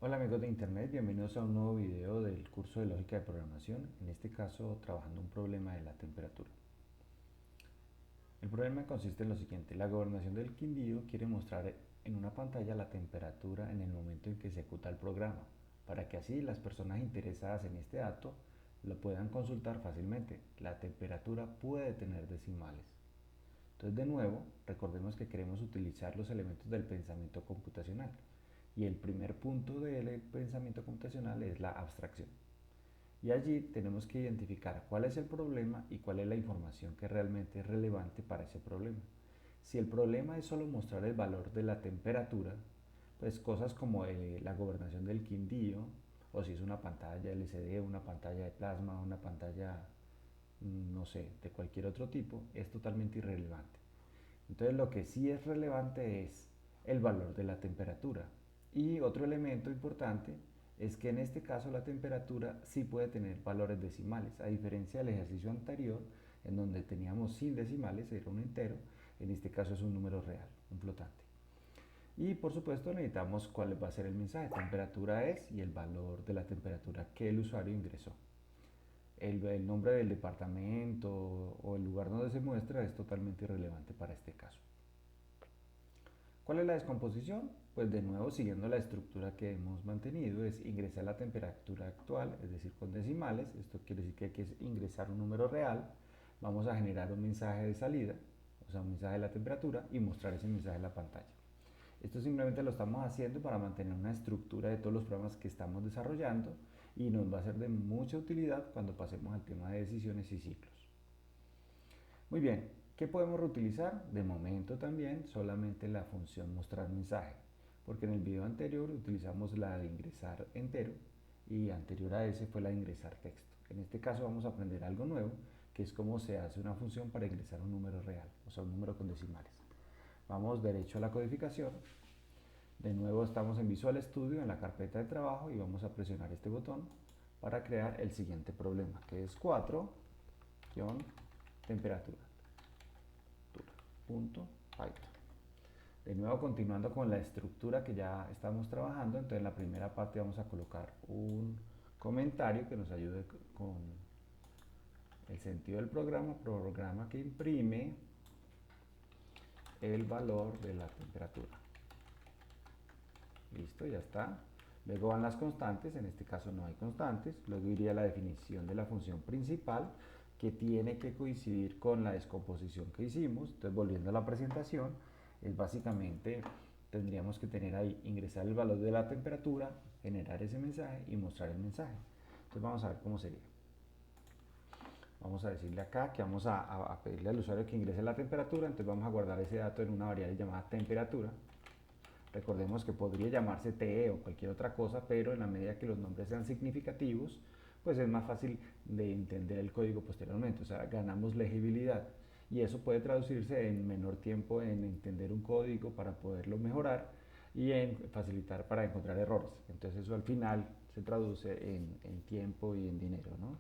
Hola amigos de internet, bienvenidos a un nuevo video del curso de lógica de programación, en este caso trabajando un problema de la temperatura. El problema consiste en lo siguiente: la gobernación del Quindío quiere mostrar en una pantalla la temperatura en el momento en que se ejecuta el programa, para que así las personas interesadas en este dato lo puedan consultar fácilmente. La temperatura puede tener decimales. Entonces, de nuevo, recordemos que queremos utilizar los elementos del pensamiento computacional. Y el primer punto del pensamiento computacional es la abstracción. Y allí tenemos que identificar cuál es el problema y cuál es la información que realmente es relevante para ese problema. Si el problema es solo mostrar el valor de la temperatura, pues cosas como la gobernación del Quindío, o si es una pantalla LCD, una pantalla de plasma, una pantalla, no sé, de cualquier otro tipo, es totalmente irrelevante. Entonces lo que sí es relevante es el valor de la temperatura. Y otro elemento importante es que en este caso la temperatura sí puede tener valores decimales, a diferencia del ejercicio anterior en donde teníamos sin decimales, era un entero, en este caso es un número real, un flotante. Y por supuesto necesitamos cuál va a ser el mensaje: temperatura es y el valor de la temperatura que el usuario ingresó. El nombre del departamento o el lugar donde se muestra es totalmente irrelevante para este caso. ¿Cuál es la descomposición? Pues de nuevo, siguiendo la estructura que hemos mantenido, es ingresar la temperatura actual, es decir, con decimales. Esto quiere decir que hay que ingresar un número real. Vamos a generar un mensaje de salida, o sea, un mensaje de la temperatura, y mostrar ese mensaje en la pantalla. Esto simplemente lo estamos haciendo para mantener una estructura de todos los programas que estamos desarrollando y nos va a ser de mucha utilidad cuando pasemos al tema de decisiones y ciclos. Muy bien, ¿qué podemos reutilizar? De momento también solamente la función mostrar mensaje, porque en el video anterior utilizamos la de ingresar entero y anterior a ese fue la de ingresar texto. En este caso vamos a aprender algo nuevo, que es cómo se hace una función para ingresar un número real, o sea, un número con decimales. Vamos derecho a la codificación. De nuevo estamos en Visual Studio, en la carpeta de trabajo, y vamos a presionar este botón para crear el siguiente problema, que es 4-temperatura. Python. De nuevo, continuando con la estructura que ya estamos trabajando, entonces en la primera parte vamos a colocar un comentario que nos ayude con el sentido del programa que imprime el valor de la temperatura. Listo, ya está. Luego van las constantes, en este caso no hay constantes. Luego iría la definición de la función principal, que tiene que coincidir con la descomposición que hicimos. Entonces, volviendo a la presentación, es básicamente, tendríamos que tener ahí, ingresar el valor de la temperatura, generar ese mensaje y mostrar el mensaje. Entonces vamos a ver cómo sería. Vamos a decirle acá que vamos a pedirle al usuario que ingrese la temperatura. Entonces vamos a guardar ese dato en una variable llamada temperatura. Recordemos que podría llamarse TE o cualquier otra cosa, pero en la medida que los nombres sean significativos, pues es más fácil de entender el código posteriormente, o sea, ganamos legibilidad. Y eso puede traducirse en menor tiempo en entender un código para poderlo mejorar y en facilitar para encontrar errores. Entonces eso al final se traduce en tiempo y en dinero, ¿no?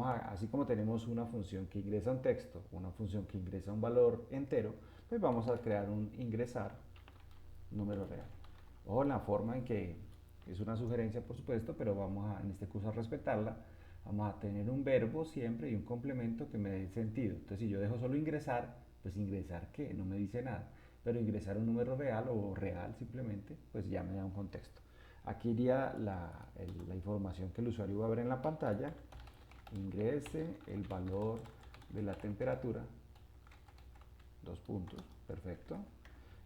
Así como tenemos una función que ingresa un texto, una función que ingresa un valor entero, pues vamos a crear un ingresar número real. O la forma en que, es una sugerencia por supuesto, pero vamos a, en este curso, a respetarla. Vamos a tener un verbo siempre y un complemento que me dé sentido. Entonces, si yo dejo solo ingresar, pues ingresar qué, no me dice nada. Pero ingresar un número real o real simplemente, pues ya me da un contexto. Aquí iría la información que el usuario va a ver en la pantalla. Ingrese el valor de la temperatura. Dos puntos, perfecto.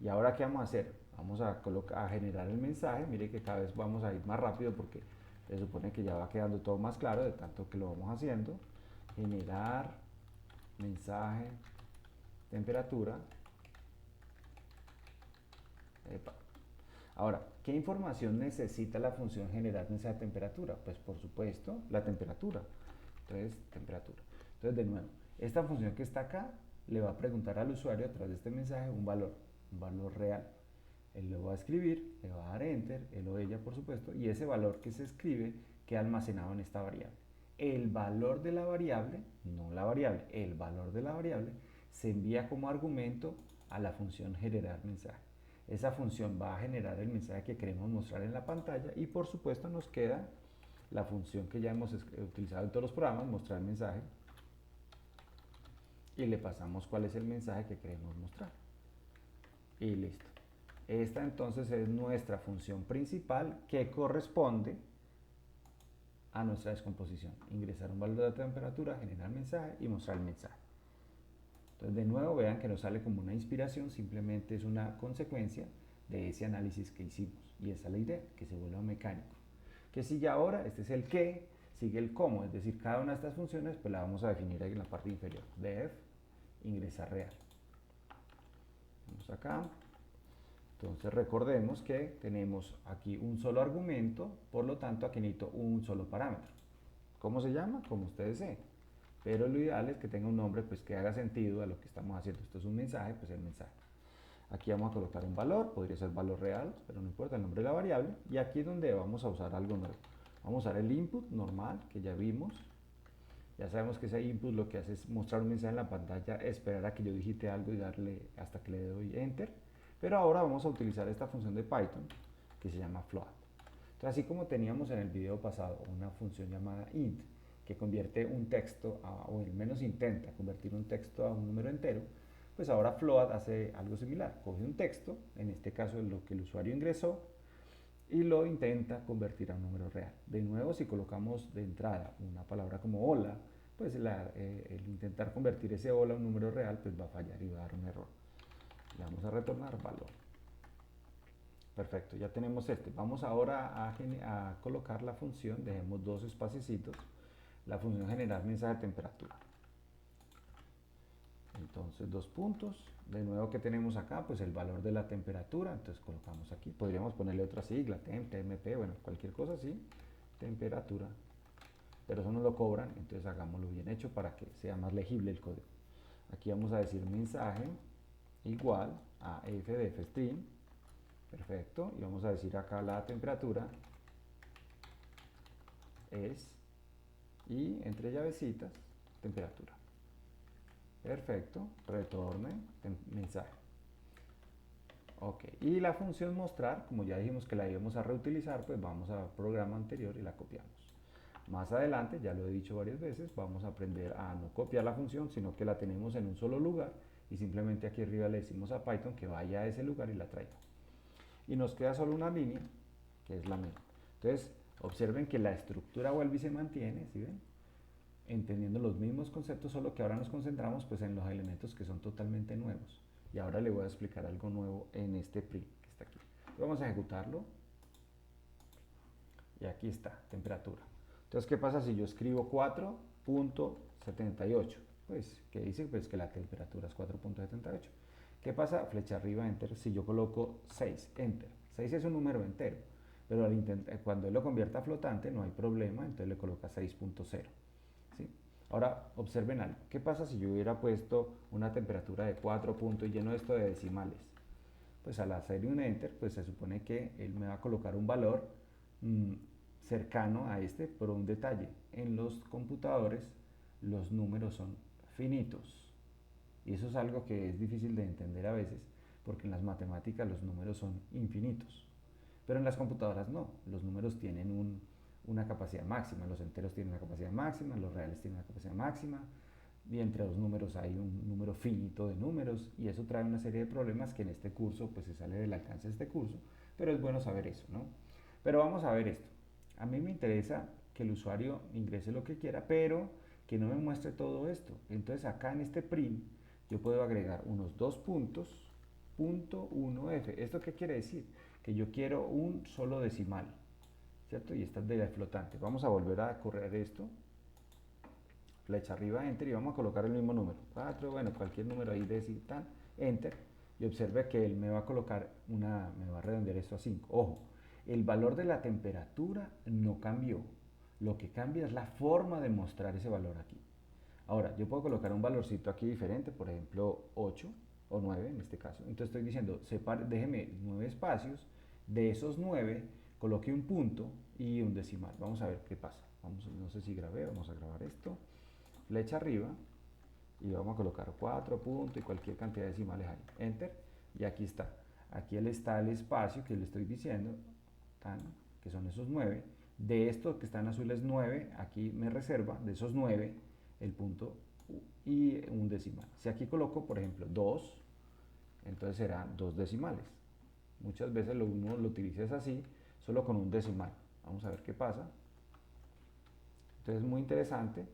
Y ahora, ¿qué vamos a hacer? Vamos a generar el mensaje. Mire que cada vez vamos a ir más rápido porque se supone que ya va quedando todo más claro de tanto que lo vamos haciendo. Generar mensaje, temperatura. Epa. Ahora, ¿qué información necesita la función generar mensaje de temperatura? Pues por supuesto, la temperatura. Entonces, temperatura. Entonces, de nuevo, esta función que está acá le va a preguntar al usuario a través de este mensaje un valor real. Él lo va a escribir, le va a dar enter, él o ella por supuesto, y ese valor que se escribe queda almacenado en esta variable. El valor de la variable, no la variable, el valor de la variable se envía como argumento a la función generar mensaje. Esa función va a generar el mensaje que queremos mostrar en la pantalla y por supuesto nos queda la función que ya hemos utilizado en todos los programas, mostrar mensaje, y le pasamos cuál es el mensaje que queremos mostrar. Y listo. Esta entonces es nuestra función principal que corresponde a nuestra descomposición. Ingresar un valor de la temperatura, generar mensaje y mostrar el mensaje. Entonces de nuevo vean que no sale como una inspiración, simplemente es una consecuencia de ese análisis que hicimos. Y esa es la idea, que se vuelva mecánico. Que sigue ahora, este es el qué, sigue el cómo, es decir, cada una de estas funciones pues la vamos a definir ahí en la parte inferior. Def, ingresar real. Vamos acá. Entonces recordemos que tenemos aquí un solo argumento, por lo tanto aquí necesito un solo parámetro. ¿Cómo se llama? Como ustedes deseen. Pero lo ideal es que tenga un nombre pues que haga sentido a lo que estamos haciendo. Esto es un mensaje, pues el mensaje. Aquí vamos a colocar un valor, podría ser valor real, pero no importa el nombre de la variable. Y aquí es donde vamos a usar algo nuevo. Vamos a usar el input normal, que ya vimos. Ya sabemos que ese input lo que hace es mostrar un mensaje en la pantalla, esperar a que yo digite algo y darle hasta que le doy enter. Pero ahora vamos a utilizar esta función de Python que se llama float. Entonces, así como teníamos en el video pasado una función llamada int que convierte un texto, o al menos intenta convertir un texto a un número entero, pues ahora float hace algo similar. Coge un texto, en este caso lo que el usuario ingresó, y lo intenta convertir a un número real. De nuevo, si colocamos de entrada una palabra como hola, pues el intentar convertir ese hola a un número real pues va a fallar y va a dar un error. Le vamos a retornar valor. Perfecto, ya tenemos este. Vamos ahora a colocar la función, dejemos dos espaciecitos, la función generar mensaje de temperatura. Entonces dos puntos, de nuevo que tenemos acá, pues el valor de la temperatura, entonces colocamos aquí, podríamos ponerle otra sigla, temp, tmp, bueno, cualquier cosa así, temperatura, pero eso no lo cobran, entonces hagámoslo bien hecho para que sea más legible el código. Aquí vamos a decir mensaje igual a f de fstring, perfecto, y vamos a decir acá la temperatura es, y entre llavecitas, temperatura. Perfecto, retorne mensaje. Ok, y la función mostrar, como ya dijimos que la íbamos a reutilizar, pues vamos al programa anterior y la copiamos. Más adelante, ya lo he dicho varias veces, vamos a aprender a no copiar la función, sino que la tenemos en un solo lugar y simplemente aquí arriba le decimos a Python que vaya a ese lugar y la traiga. Y nos queda solo una línea, que es la misma. Entonces, observen que la estructura vuelve y se mantiene, ¿sí ven? Entendiendo los mismos conceptos, solo que ahora nos concentramos pues en los elementos que son totalmente nuevos. Y ahora le voy a explicar algo nuevo en este print que está aquí. Vamos a ejecutarlo. Y aquí está, temperatura. Entonces, ¿qué pasa si yo escribo 4.78? Pues, ¿qué dice? Pues que la temperatura es 4.78. ¿Qué pasa? Flecha arriba, enter. Si yo coloco 6, enter. 6 es un número entero, pero cuando él lo convierta a flotante no hay problema, entonces le coloca 6.0. ¿Sí? Ahora, observen algo. ¿Qué pasa si yo hubiera puesto una temperatura de 4 puntos y lleno esto de decimales? Pues al hacer un enter, pues se supone que él me va a colocar un valor cercano a este, por un detalle. En los computadores los números son finitos. Y eso es algo que es difícil de entender a veces, porque en las matemáticas los números son infinitos. Pero en las computadoras no, los números tienen una capacidad máxima, los enteros tienen una capacidad máxima, los reales tienen una capacidad máxima, y entre los números hay un número finito de números, y eso trae una serie de problemas que en este curso pues se sale del alcance de este curso, pero es bueno saber eso, ¿no? Pero vamos a ver esto. A mí me interesa que el usuario ingrese lo que quiera, pero que no me muestre todo esto. Entonces acá en este print yo puedo agregar unos dos puntos, punto 1f. ¿Esto qué quiere decir? Que yo quiero un solo decimal, ¿cierto? Y esta es de la flotante. Vamos a volver a correr esto. Flecha arriba, enter, y vamos a colocar el mismo número. 4, bueno, cualquier número ahí de tal, enter. Y observe que él me va a colocar me va a redondear esto a 5. Ojo, el valor de la temperatura no cambió. Lo que cambia es la forma de mostrar ese valor aquí. Ahora, yo puedo colocar un valorcito aquí diferente, por ejemplo 8 o 9 en este caso. Entonces estoy diciendo, déjeme 9 espacios, de esos 9 coloque un punto y un decimal. Vamos a ver qué pasa. No sé si grabé, vamos a grabar esto. Flecha arriba y vamos a colocar 4 puntos y cualquier cantidad de decimales ahí. Enter, y aquí está. Aquí está el espacio que le estoy diciendo, que son esos 9. De esto que está en azul es 9, aquí me reserva, de esos 9, el punto y un decimal. Si aquí coloco, por ejemplo, 2, entonces serán 2 decimales. Muchas veces uno lo utiliza así, solo con un decimal. Vamos a ver qué pasa. Entonces es muy interesante,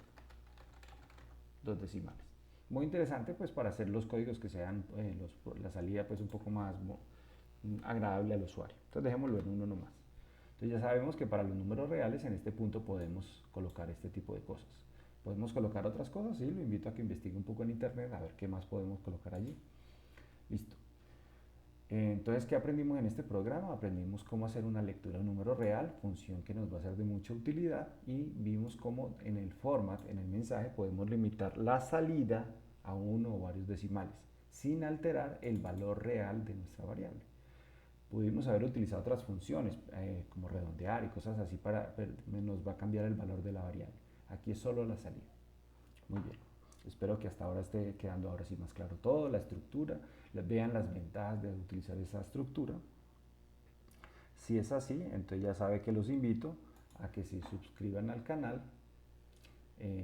2 decimales. Muy interesante pues para hacer los códigos que sean la salida pues un poco más agradable al usuario. Entonces dejémoslo en uno nomás. Entonces ya sabemos que para los números reales en este punto podemos colocar este tipo de cosas. Podemos colocar otras cosas, sí, lo invito a que investigue un poco en internet a ver qué más podemos colocar allí. Listo. Entonces, ¿qué aprendimos en este programa? Aprendimos cómo hacer una lectura de número real, función que nos va a ser de mucha utilidad, y vimos cómo en el format, en el mensaje, podemos limitar la salida a uno o varios decimales, sin alterar el valor real de nuestra variable. Pudimos haber utilizado otras funciones, como redondear y cosas así, pero nos va a cambiar el valor de la variable. Aquí es solo la salida. Muy bien. Espero que hasta ahora esté quedando ahora sí más claro todo, la estructura, vean las ventajas de utilizar esa estructura. Si es así, entonces ya sabe que los invito a que se suscriban al canal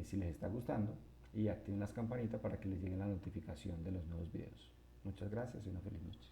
si les está gustando y activen las campanitas para que les llegue la notificación de los nuevos videos. Muchas gracias y una feliz noche.